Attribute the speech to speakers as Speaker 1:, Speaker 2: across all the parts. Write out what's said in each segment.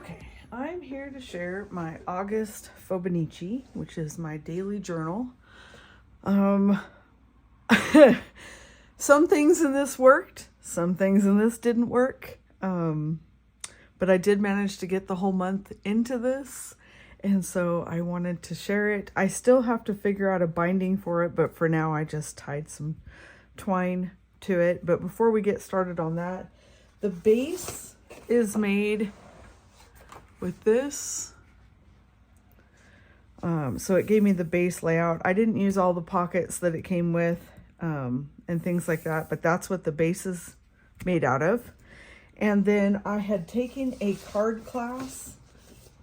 Speaker 1: Okay, I'm here to share my August Fauxbonichi, which is my daily journal. Some things in this worked, some things in this didn't work, but I did manage to get the whole month into this, and so I wanted to share it. I still have to figure out a binding for it, but for now I just tied some twine to it. But before we get started on that, the base is made with this. So it gave me the base layout. I didn't use all the pockets that it came with and things like that, but that's what the base is made out of. And then I had taken a card class,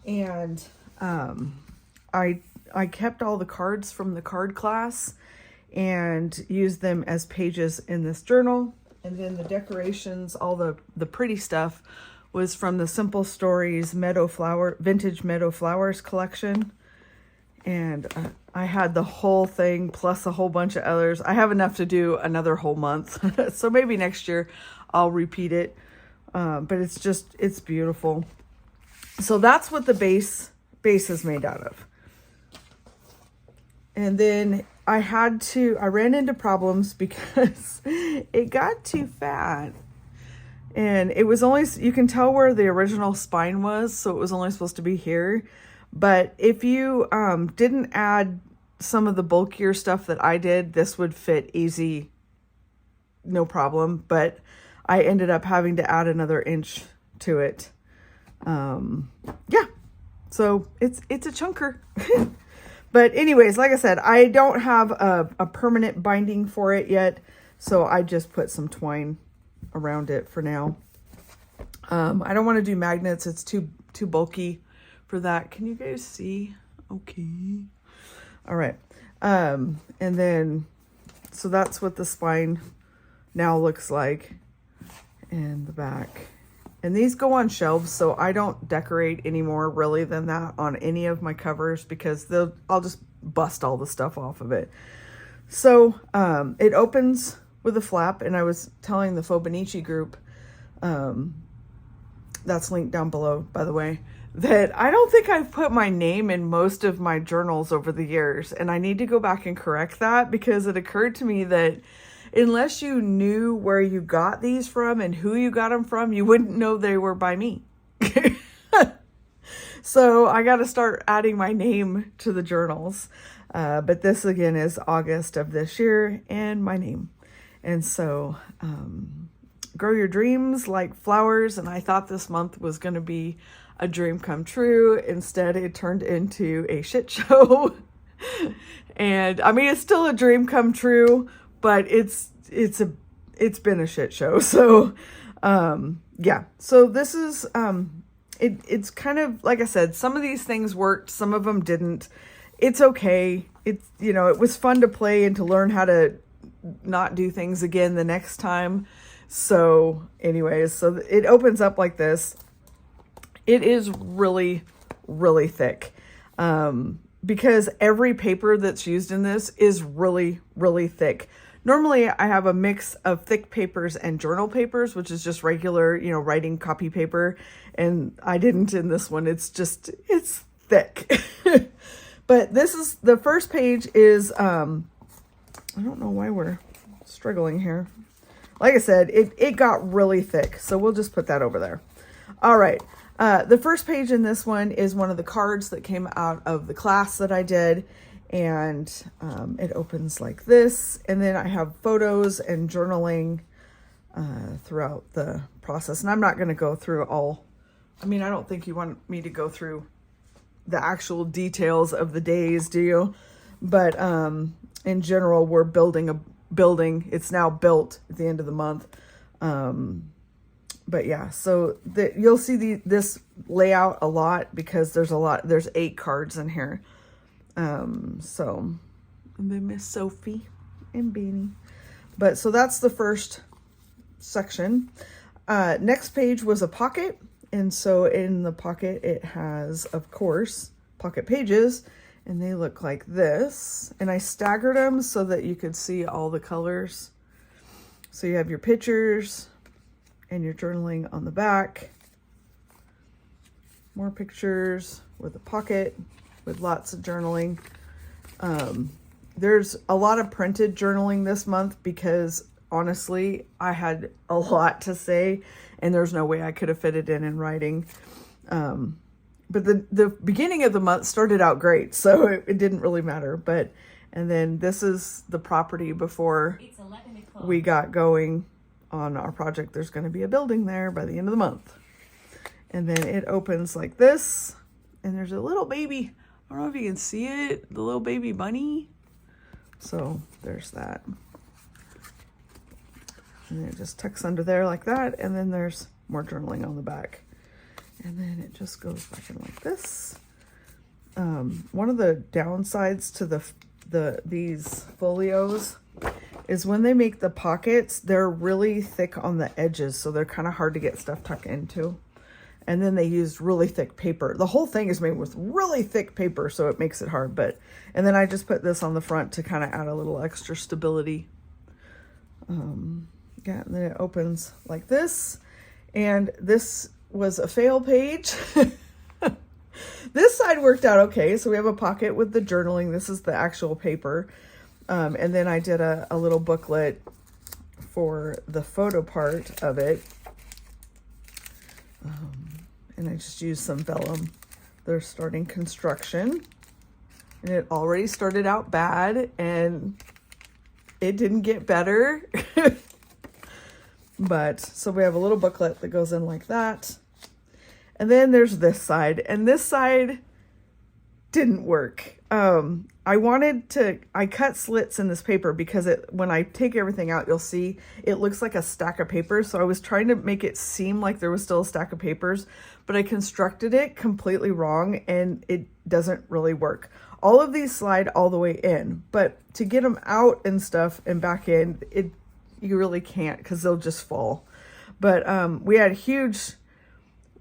Speaker 1: and I kept all the cards from the card class and used them as pages in this journal. And then the decorations, all the pretty stuff, was from the Simple Stories Vintage Meadow Flowers collection. And I had the whole thing plus a whole bunch of others. I have enough to do another whole month. So maybe next year I'll repeat it. But it's beautiful. So that's what the base is made out of. And then I ran into problems because it got too fat. And it was only, you can tell where the original spine was, so it was only supposed to be here. But if you didn't add some of the bulkier stuff that I did, this would fit easy, no problem. But I ended up having to add another inch to it. Yeah, so it's a chunker. But anyways, like I said, I don't have a permanent binding for it yet, so I just put some twine around it for now. I don't want to do magnets. It's too bulky for that. Can you guys see? Okay. All right. And then, so that's what the spine now looks like, and the back. And these go on shelves, so I don't decorate any more really than that on any of my covers, because I'll just bust all the stuff off of it. So it opens with a flap, and I was telling the Fauxbonichi group, that's linked down below, by the way, that I don't think I've put my name in most of my journals over the years, and I need to go back and correct that, because it occurred to me that unless you knew where you got these from and who you got them from, you wouldn't know they were by me. So I got to start adding my name to the journals. But this again is August of this year and my name. And so grow your dreams like flowers. And I thought this month was going to be a dream come true. Instead, it turned into a shit show. And I mean, it's still a dream come true, but it's been a shit show. So, yeah, so this is, it's kind of, like I said, some of these things worked, some of them didn't. It's okay. It's, it was fun to play and to learn how to not do things again the next time. So anyways, so it opens up like this. It is really, really thick. Because every paper that's used in this is really, really thick. Normally, I have a mix of thick papers and journal papers, which is just regular, writing copy paper. And I didn't in this one. It's thick. But the first page is, I don't know why we're struggling here. Like I said, it got really thick. So we'll just put that over there. All right. The first page in this one is one of the cards that came out of the class that I did. And it opens like this. And then I have photos and journaling throughout the process. And I'm not going to go through all. I mean, I don't think you want me to go through the actual details of the days, do you? But in general, we're building a building. It's now built at the end of the month. But yeah, so you'll see this layout a lot, because there's 8 cards in here. So, and then Miss Sophie and Benny. But so that's the first section. Next page was a pocket. And so in the pocket, it has, of course, pocket pages, and they look like this. And I staggered them so that you could see all the colors. So you have your pictures and your journaling on the back. more pictures with a pocket with lots of journaling. There's a lot of printed journaling this month because honestly, I had a lot to say and there's no way I could have fit it in writing. But the beginning of the month started out great, so it didn't really matter. And then this is the property before we got going on our project. There's going to be a building there by the end of the month. And then it opens like this, and there's a little baby. I don't know if you can see it, the little baby bunny. So there's that. And then it just tucks under there like that, and then there's more journaling on the back. And then it just goes back in like this. One of the downsides to these folios is when they make the pockets, they're really thick on the edges, so they're kind of hard to get stuff tucked into. And then they used really thick paper. The whole thing is made with really thick paper, so it makes it hard. And then I just put this on the front to kind of add a little extra stability. Yeah, and then it opens like this. And this was a fail page. This side worked out okay. So we have a pocket with the journaling. This is the actual paper. And then I did a little booklet for the photo part of it. And I just used some vellum. They're starting construction. And it already started out bad and it didn't get better. But so we have a little booklet that goes in like that. And then there's this side, and this side didn't work. I cut slits in this paper because when I take everything out, you'll see it looks like a stack of papers. So I was trying to make it seem like there was still a stack of papers, but I constructed it completely wrong and it doesn't really work. All of these slide all the way in, but to get them out and stuff and back in, you really can't because they'll just fall. But we had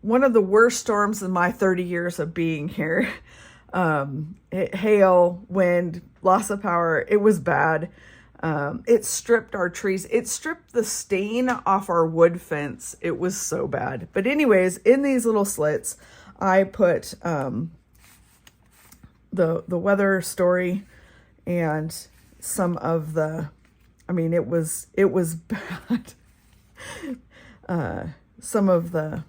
Speaker 1: one of the worst storms in my 30 years of being here. Hail, wind, loss of power. It was bad. It stripped our trees. It stripped the stain off our wood fence. It was so bad. But anyways, in these little slits, I put the weather story and some of the, it was bad. Some of the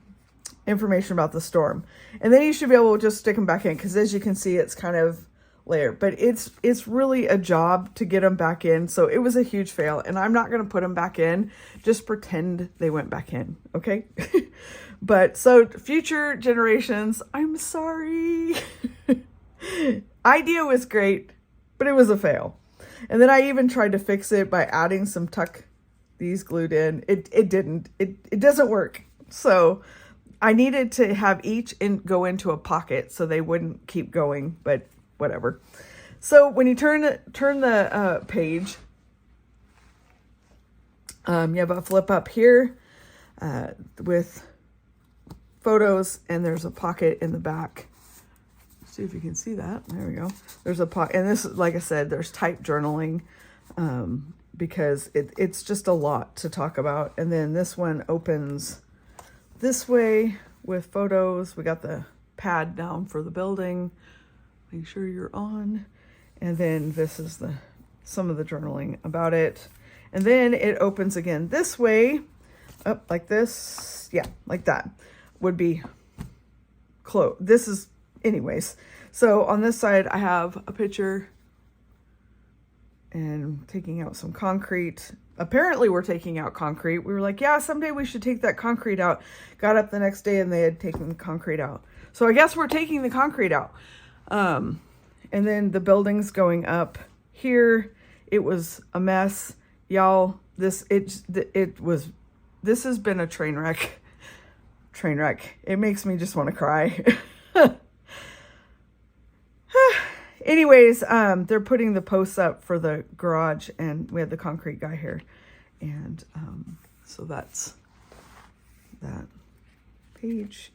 Speaker 1: information about the storm. And then you should be able to just stick them back in because as you can see, it's kind of layered. But it's really a job to get them back in. So it was a huge fail. And I'm not going to put them back in. Just pretend they went back in. Okay? But so future generations, I'm sorry. Idea was great, but it was a fail. And then I even tried to fix it by adding some these glued in. It didn't. It doesn't work. So I needed to have each go into a pocket so they wouldn't keep going, but whatever. So when you turn the page, you have a flip up here with photos, and there's a pocket in the back. See if you can see that. There we go. There's a pocket, and this, like I said, there's type journaling because it's just a lot to talk about. And then this one opens this way with photos. We got the pad down for the building. Make sure you're on. And then this is some of the journaling about it. And then it opens again this way, up like this. Yeah, like that would be close. This is, anyways. So on this side, I have a picture and taking out some concrete. Apparently we're taking out concrete. We were like, yeah, someday we should take that concrete out. Got up the next day and they had taken the concrete out. So I guess we're taking the concrete out. And then the building's going up here. It was a mess. Y'all, this has been a train wreck. It makes me just want to cry. Anyways, they're putting the posts up for the garage, and we had the concrete guy here. And so that's that page.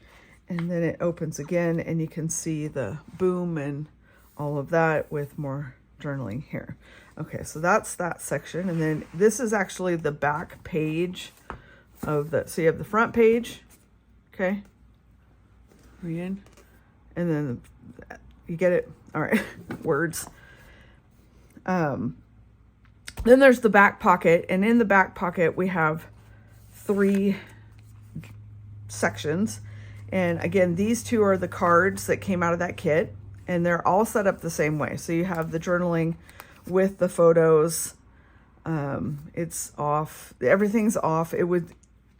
Speaker 1: And then it opens again, and you can see the boom and all of that with more journaling here. Okay, so that's that section. And then this is actually the back page of so you have the front page, okay? And then you get it. All right. Words. Then there's the back pocket, and in the back pocket we have 3 sections. And again, these 2 are the cards that came out of that kit, and they're all set up the same way. So you have the journaling with the photos. It's off. Everything's off.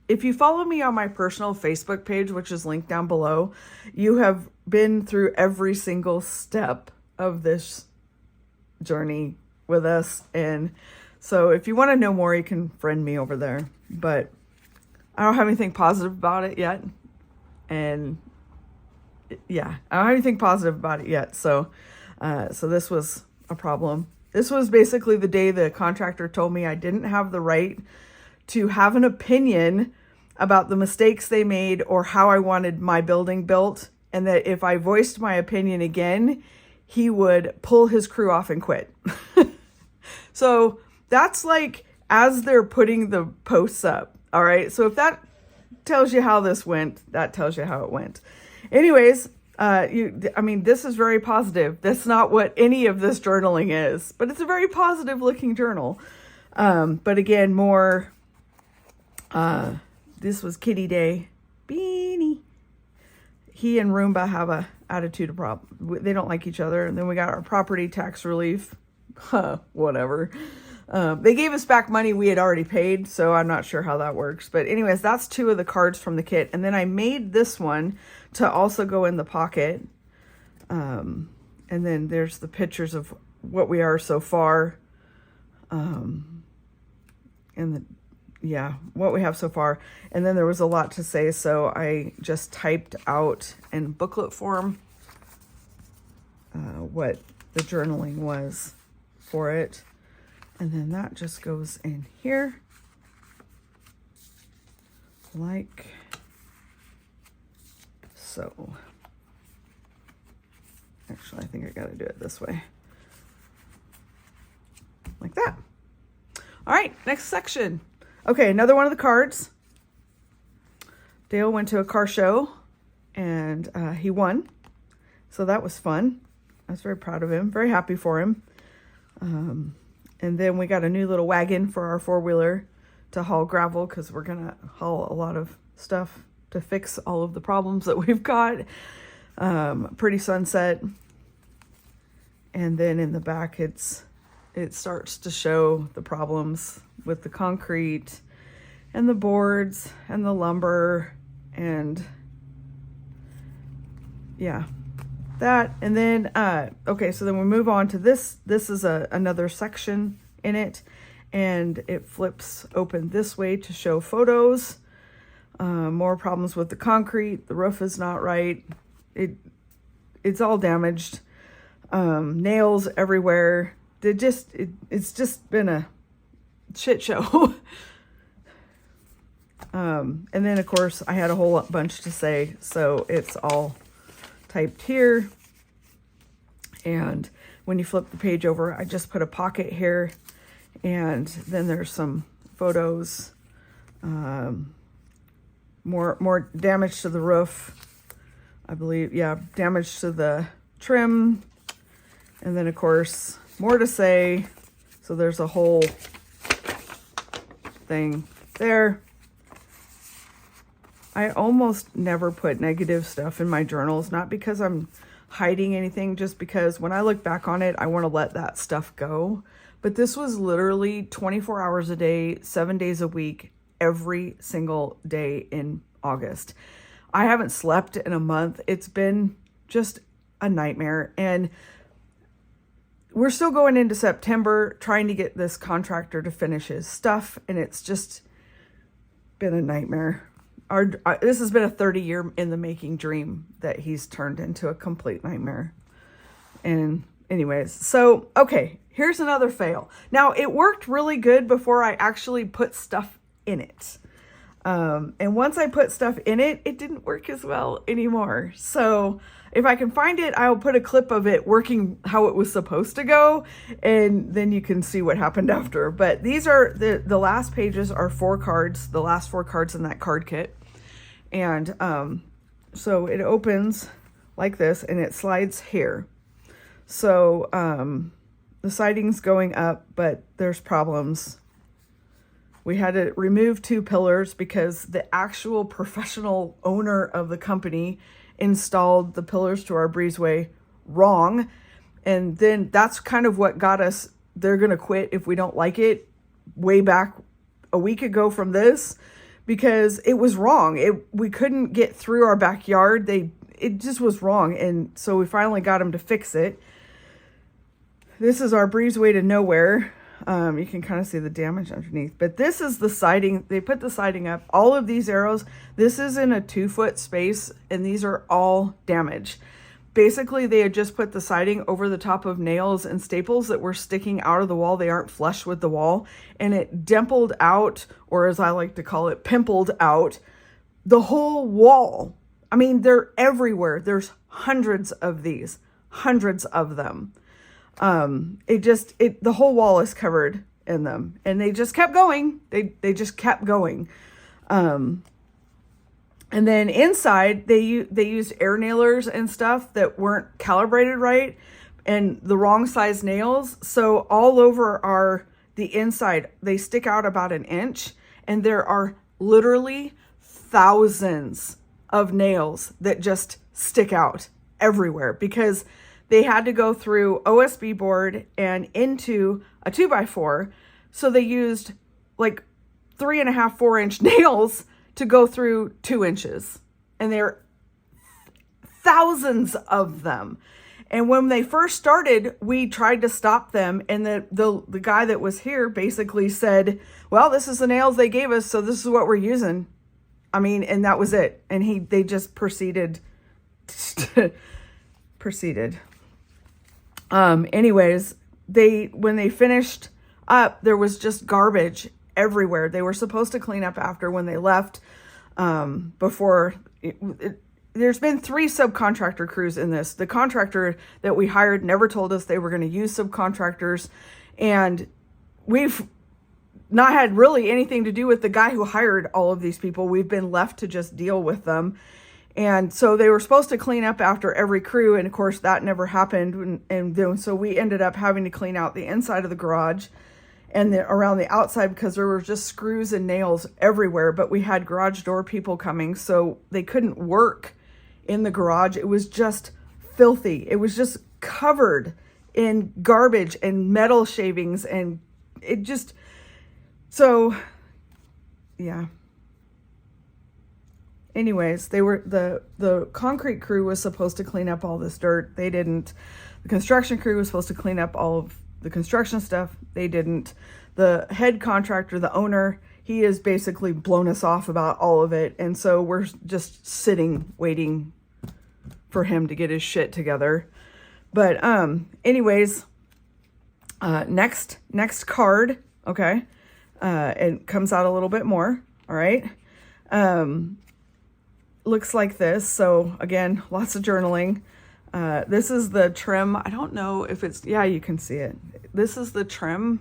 Speaker 1: If you follow me on my personal Facebook page, which is linked down below, you have been through every single step of this journey with us. And so if you want to know more, you can friend me over there. But I don't have anything positive about it yet. And yeah, I don't have anything positive about it yet. So this was a problem. This was basically the day the contractor told me I didn't have the right to have an opinion about the mistakes they made or how I wanted my building built. And that if I voiced my opinion again, he would pull his crew off and quit. So that's like as they're putting the posts up. All right. So if that tells you how this went, that tells you how it went. Anyways, this is very positive. That's not what any of this journaling is, but it's a very positive looking journal. But again, more, this was Kitty Day. Beanie. He and Roomba have a attitude of problem. They don't like each other. And then we got our property tax relief. Whatever. They gave us back money we had already paid, so I'm not sure how that works. But anyways, that's 2 of the cards from the kit. And then I made this one to also go in the pocket. And then there's the pictures of what we are so far. What we have so far. And then there was a lot to say, so I just typed out in booklet form what the journaling was for it. And then that just goes in here like so. Actually, I think I got to do it this way. Like that. All right, next section. Okay, another one of the cards. Dale went to a car show and he won. So that was fun. I was very proud of him, very happy for him. And then we got a new little wagon for our 4-wheeler to haul gravel because we're going to haul a lot of stuff to fix all of the problems that we've got. Pretty sunset. And then in the back, it starts to show the problems with the concrete and the boards and the lumber and yeah, that. And then, okay, so then we move on to this. This is another section in it, and it flips open this way to show photos. More problems with the concrete. The roof is not right. It's all damaged. Nails everywhere. It's just been a shit show. And then of course I had a whole bunch to say, so it's all typed here. And when you flip the page over, I just put a pocket here, and then there's some photos. More damage to the roof, I believe. Yeah, damage to the trim. And then of course more to say. So there's a whole thing there. I almost never put negative stuff in my journals, not because I'm hiding anything, just because when I look back on it, I want to let that stuff go. But this was literally 24 hours a day, 7 days a week, every single day in August. I haven't slept in a month. It's been just a nightmare. And we're still going into September trying to get this contractor to finish his stuff, and it's just been a nightmare. This has been a 30-year in the making dream that he's turned into a complete nightmare. And anyways, so, okay, here's another fail. Now, it worked really good before I actually put stuff in it. And once I put stuff in it, it didn't work as well anymore. So if I can find it, I'll put a clip of it working how it was supposed to go, and then you can see what happened after. But these are, the last pages are 4 cards, the last 4 cards in that card kit. And so it opens like this and it slides here. So the siding's going up, but there's problems. We had to remove 2 pillars because the actual professional owner of the company installed the pillars to our breezeway wrong. And then that's kind of what got us, they're going to quit if we don't like it, way back a week ago from this, because it was wrong. We couldn't get through our backyard. It just was wrong. And so we finally got them to fix it. This is our breezeway to nowhere. You can kind of see the damage underneath, but this is the siding. They put the siding up. All of these arrows, this is in a 2-foot space, and these are all damaged. Basically, they had just put the siding over the top of nails and staples that were sticking out of the wall. They aren't flush with the wall, and it dimpled out, or as I like to call it, pimpled out the whole wall. I mean, they're everywhere. There's hundreds of these, hundreds of them. The whole wall is covered in them, and they just kept going. They just kept going. And then inside they used air nailers and stuff that weren't calibrated right and the wrong size nails. So all over the inside, they stick out about 1 inch, and there are literally thousands of nails that just stick out everywhere because they had to go through OSB board and into a 2x4. So they used like 3.5, 4-inch nails to go through 2 inches. And there are thousands of them. And when they first started, we tried to stop them. And the guy that was here basically said, well, this is the nails they gave us, so this is what we're using. I mean, and that was it. And they just proceeded. Anyways, when they finished up, there was just garbage everywhere. They were supposed to clean up after when they left. There's been 3 subcontractor crews in this. The contractor that we hired never told us they were going to use subcontractors, and we've not had really anything to do with the guy who hired all of these people. We've been left to just deal with them. And so they were supposed to clean up after every crew, and of course that never happened. And so we ended up having to clean out the inside of the garage and around the outside because there were just screws and nails everywhere. But we had garage door people coming, so they couldn't work in the garage. It was just filthy. It was just covered in garbage and metal shavings, and it just, so yeah. Anyways, the concrete crew was supposed to clean up all this dirt. They didn't. The construction crew was supposed to clean up all of the construction stuff. They didn't. The head contractor, the owner, he has basically blown us off about all of it. And so we're just sitting, waiting for him to get his shit together. But anyways, next card, okay? It comes out a little bit more, all right? Looks like this. So again, lots of journaling. This is the trim. I don't know if it's, yeah, you can see it. This is the trim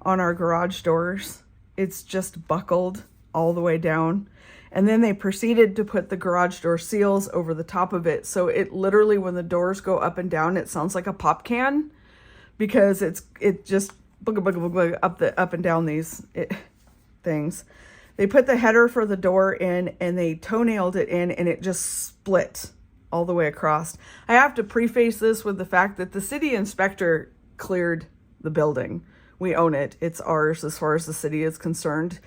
Speaker 1: on our garage doors. It's just buckled all the way down. And then they proceeded to put the garage door seals over the top of it. So it literally, when the doors go up and down, it sounds like a pop can because it just up and down these things. They put the header for the door in and they toenailed it in, and it just split all the way across. I have to preface this with the fact that the city inspector cleared the building. We own it. It's ours as far as the city is concerned.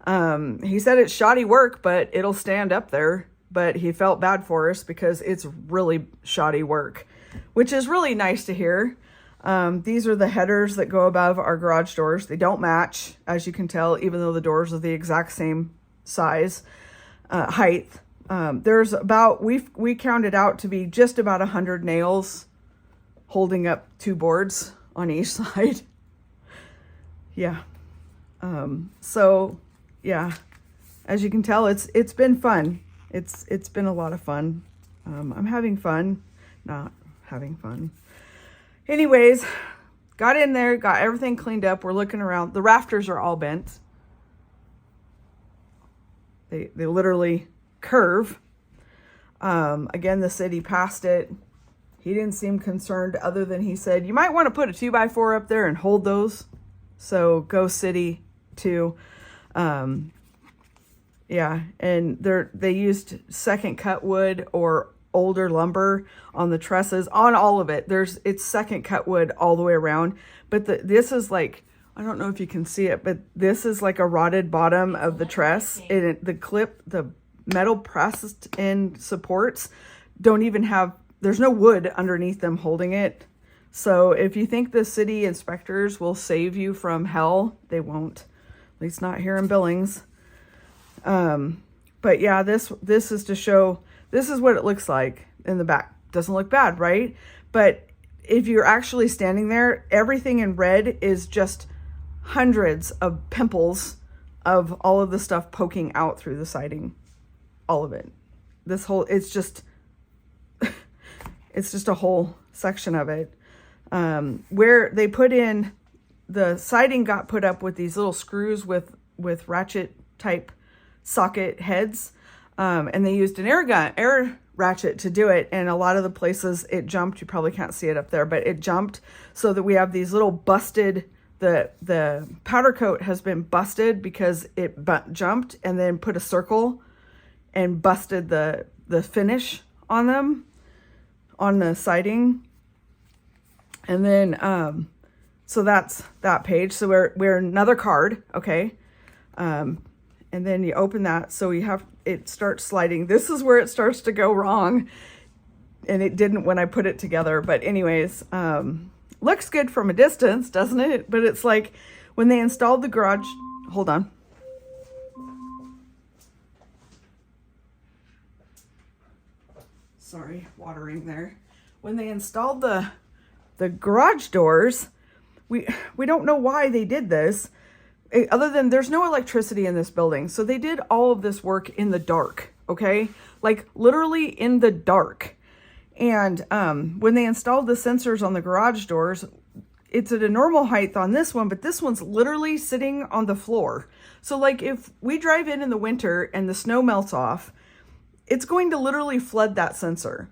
Speaker 1: He said it's shoddy work, but it'll stand up there. But he felt bad for us because it's really shoddy work, which is really nice to hear. These are the headers that go above our garage doors. They don't match, as you can tell, even though the doors are the exact same size, height. There's about, we counted out to be just about 100 nails holding up 2 boards on each side. Yeah. So yeah, as you can tell, it's been fun. It's been a lot of fun. I'm having fun, not having fun. Anyways, got in there, got everything cleaned up. We're looking around. The rafters are all bent. They literally curve. Again, the city passed it. He didn't seem concerned, other than he said, you might want to put a 2x4 up there and hold those. So go city too. Yeah, and they used second cut wood or older lumber on the trusses, on all of it. It's second cut wood all the way around. But this is like, I don't know if you can see it, but this is like a rotted bottom of the truss. The metal pressed in supports don't even have, there's no wood underneath them holding it. So if you think the city inspectors will save you from hell, they won't. At least not here in Billings. But yeah, this is to show, this is what it looks like in the back. Doesn't look bad, right? But if you're actually standing there, everything in red is just hundreds of pimples of all of the stuff poking out through the siding. All of it. It's just a whole section of it. Where they put in, the siding got put up with these little screws with ratchet type socket heads. And they used an air ratchet to do it. And a lot of the places it jumped, you probably can't see it up there, but it jumped so that we have these little busted, the powder coat has been busted because it jumped and then put a circle and busted the finish on them, on the siding. And then, so that's that page. So we're another card. Okay. And then you open that. So it starts sliding. This is where it starts to go wrong. And it didn't when I put it together. But anyways, looks good from a distance, doesn't it? But it's like when they installed the garage, hold on. Sorry, watering there. When they installed the garage doors, we don't know why they did this, other than there's no electricity in this building. So they did all of this work in the dark, okay? Like literally in the dark. And when they installed the sensors on the garage doors, it's at a normal height on this one, but this one's literally sitting on the floor. So like if we drive in the winter and the snow melts off, it's going to literally flood that sensor.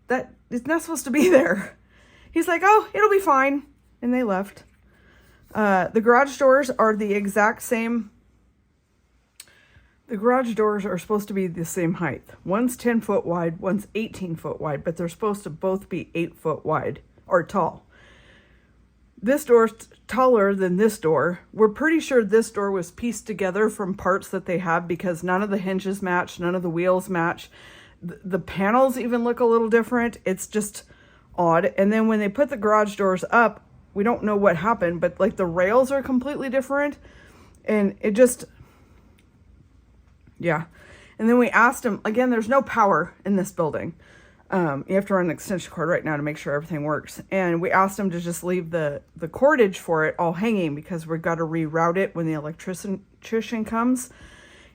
Speaker 1: That it's not supposed to be there. He's like, oh, it'll be fine. And they left. The garage doors are the exact same. The garage doors are supposed to be the same height. One's 10 foot wide, one's 18 foot wide, but they're supposed to both be 8 foot wide or tall. This door's taller than this door. We're pretty sure this door was pieced together from parts that they have because none of the hinges match, none of the wheels match. The panels even look a little different. It's just odd. And then when they put the garage doors up, we don't know what happened, but like the rails are completely different. And it just, yeah. And then we asked him, again, there's no power in this building. You have to run an extension cord right now to make sure everything works. And we asked him to just leave the cordage for it all hanging because we've got to reroute it when the electrician comes.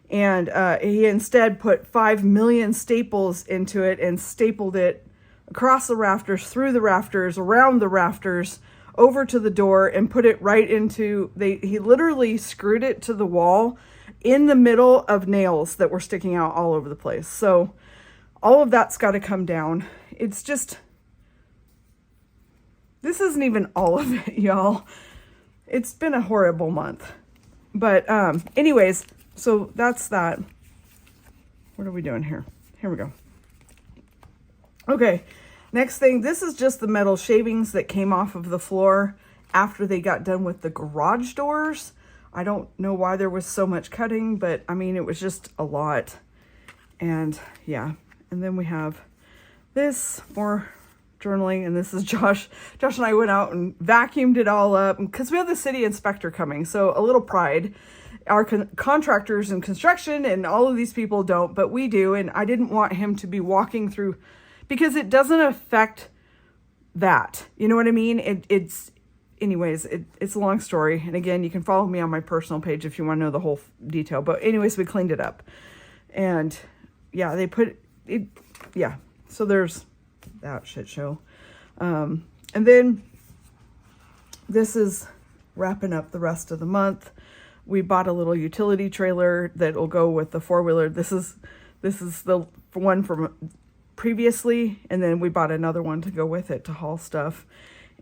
Speaker 1: And he instead put 5 million staples into it and stapled it across the rafters, through the rafters, around the rafters, over to the door, and put it right into, he literally screwed it to the wall in the middle of nails that were sticking out all over the place. So all of that's got to come down. It's just, this isn't even all of it, y'all. It's been a horrible month. But anyways, so that's that. What are we doing here? Here we go. Okay, next thing. This is just the metal shavings that came off of the floor after they got done with the garage doors. I don't know why there was so much cutting, but I mean, it was just a lot. And yeah, and then we have this, more journaling, and this is Josh. Josh and I went out and vacuumed it all up because we have the city inspector coming, so a little pride. Our contractors in construction and all of these people don't, but we do, and I didn't want him to be walking through because it doesn't affect that. You know what I mean? It's a long story. And again, you can follow me on my personal page if you want to know the whole detail. But anyways, we cleaned it up. And yeah, they put it, yeah. So there's that shit show. And then this is wrapping up the rest of the month. We bought a little utility trailer that will go with the 4-wheeler. This This is the one from previously, and then we bought another one to go with it to haul stuff.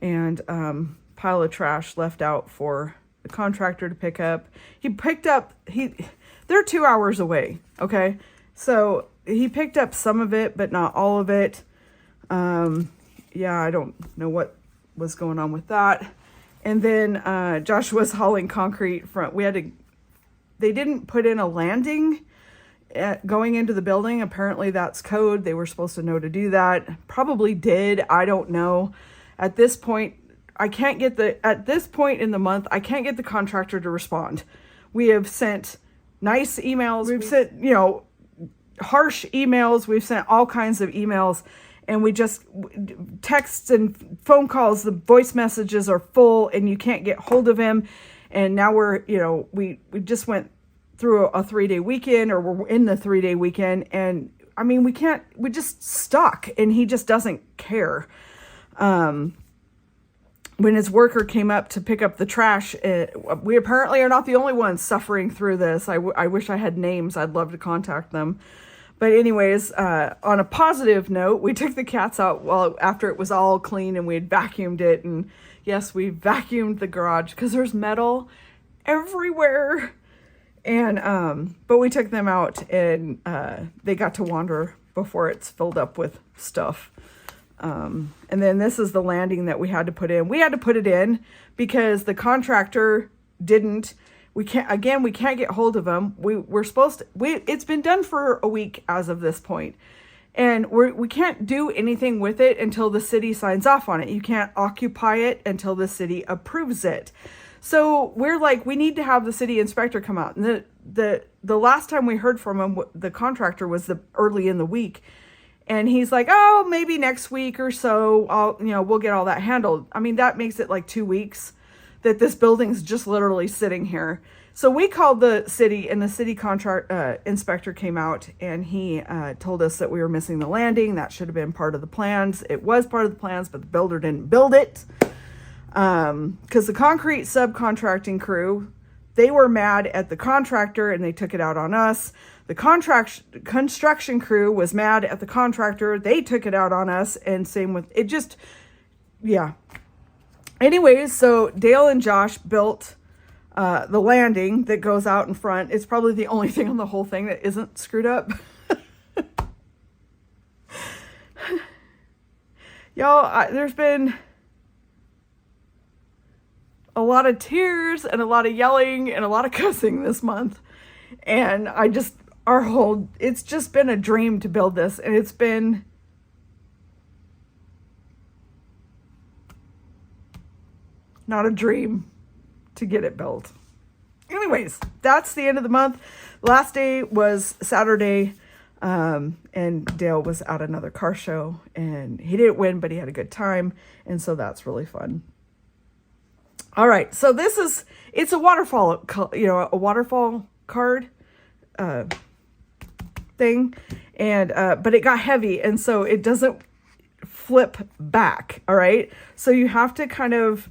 Speaker 1: And pile of trash left out for the contractor to pick up. He picked up, they're 2 hours away, okay? So he picked up some of it, but not all of it. Yeah, I don't know what was going on with that. And then Joshua's hauling concrete from, they didn't put in a landing going into the building. Apparently that's code. They were supposed to know to do that. Probably did. I don't know. At this point, at this point in the month, I can't get the contractor to respond. We have sent nice emails. We've sent, harsh emails. We've sent all kinds of emails, and we just texts and phone calls. The voice messages are full and you can't get hold of him. And now we just went through a 3-day weekend, or we're in the 3-day weekend. And I mean, we're just stuck, and he just doesn't care. When his worker came up to pick up the trash, we apparently are not the only ones suffering through this. I wish I had names. I'd love to contact them. But anyways, on a positive note, we took the cats out after it was all clean and we had vacuumed it. And yes, we vacuumed the garage because there's metal everywhere. And but we took them out, and they got to wander before it's filled up with stuff. And then this is the landing that we had to put in. We had to put it in because the contractor didn't. We can't get hold of him. It's been done for a week as of this point, and we can't do anything with it until the city signs off on it. You can't occupy it until the city approves it. So we're like, we need to have the city inspector come out. And the last time we heard from him, the contractor, was early in the week. And he's like, oh, maybe next week or so, we'll get all that handled. I mean, that makes it like 2 weeks that this building's just literally sitting here. So we called the city, and the city inspector came out, and he told us that we were missing the landing. That should have been part of the plans. It was part of the plans, but the builder didn't build it. Because the concrete subcontracting crew, they were mad at the contractor, and they took it out on us. The construction crew was mad at the contractor. They took it out on us, and same with it. Just, yeah. Anyways, so Dale and Josh built the landing that goes out in front. It's probably the only thing on the whole thing that isn't screwed up. Y'all, there's been a lot of tears and a lot of yelling and a lot of cussing this month. And it's just been a dream to build this. And it's been not a dream to get it built. Anyways, that's the end of the month. Last day was Saturday. And Dale was at another car show, and he didn't win, but he had a good time. And so that's really fun. All right. So it's a waterfall, a waterfall card, thing. And, but it got heavy, and so it doesn't flip back. All right. So you have to kind of,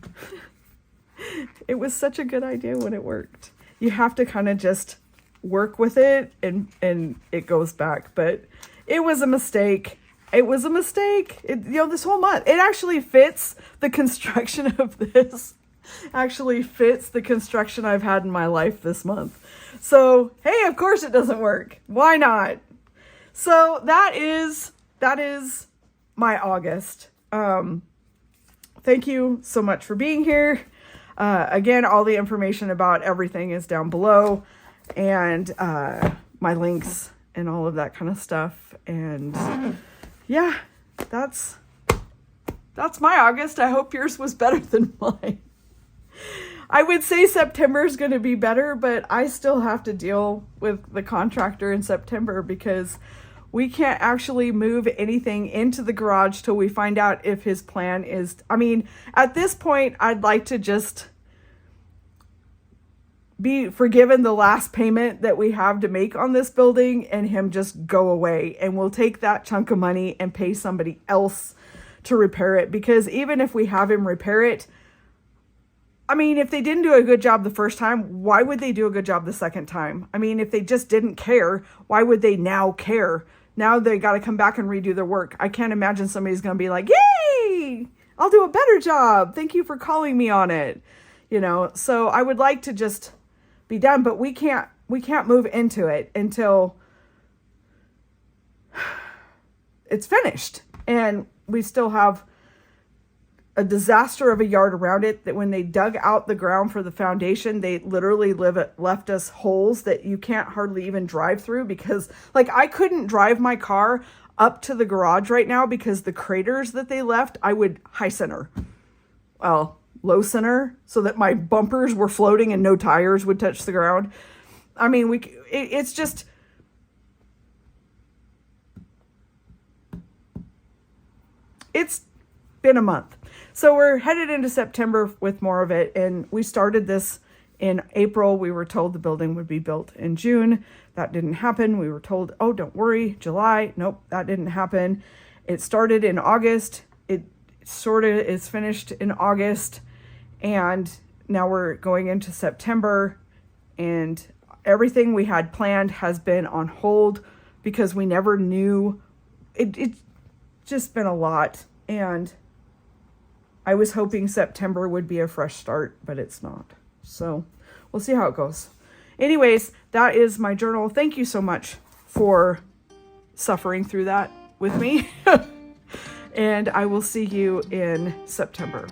Speaker 1: it was such a good idea when it worked. You have to kind of just work with it, and it goes back. But it was a mistake. It was a mistake. This whole month, it actually fits the construction of this. Actually fits the construction I've had in my life this month. So, hey, of course it doesn't work. Why not? So that is my August. Thank you so much for being here. Again, all the information about everything is down below, and my links and all of that kind of stuff. And yeah, that's my August. I hope yours was better than mine. I would say September is going to be better, but I still have to deal with the contractor in September because we can't actually move anything into the garage till we find out if his plan is, at this point, I'd like to just be forgiven the last payment that we have to make on this building and him just go away. And we'll take that chunk of money and pay somebody else to repair it. Because even if we have him repair it, I mean, if they didn't do a good job the first time, why would they do a good job the second time? I mean, if they just didn't care, why would they now care? Now they got to come back and redo their work. I can't imagine somebody's going to be like, yay, I'll do a better job. Thank you for calling me on it. You know, so I would like to just be done, but we can't move into it until it's finished. And we still have a disaster of a yard around it, that when they dug out the ground for the foundation, they literally left us holes that you can't hardly even drive through, because like I couldn't drive my car up to the garage right now because the craters that they left, I would high center, well, low center, so that my bumpers were floating and no tires would touch the ground. I mean, it's just, it's been a month. So we're headed into September with more of it. And we started this in April. We were told the building would be built in June. That didn't happen. We were told, oh, don't worry, July. Nope, that didn't happen. It started in August. It sort of is finished in August. And now we're going into September. And everything we had planned has been on hold because we never knew. It's just been a lot. And I was hoping September would be a fresh start, but it's not. So we'll see how it goes. Anyways, that is my journal. Thank you so much for suffering through that with me. And I will see you in September.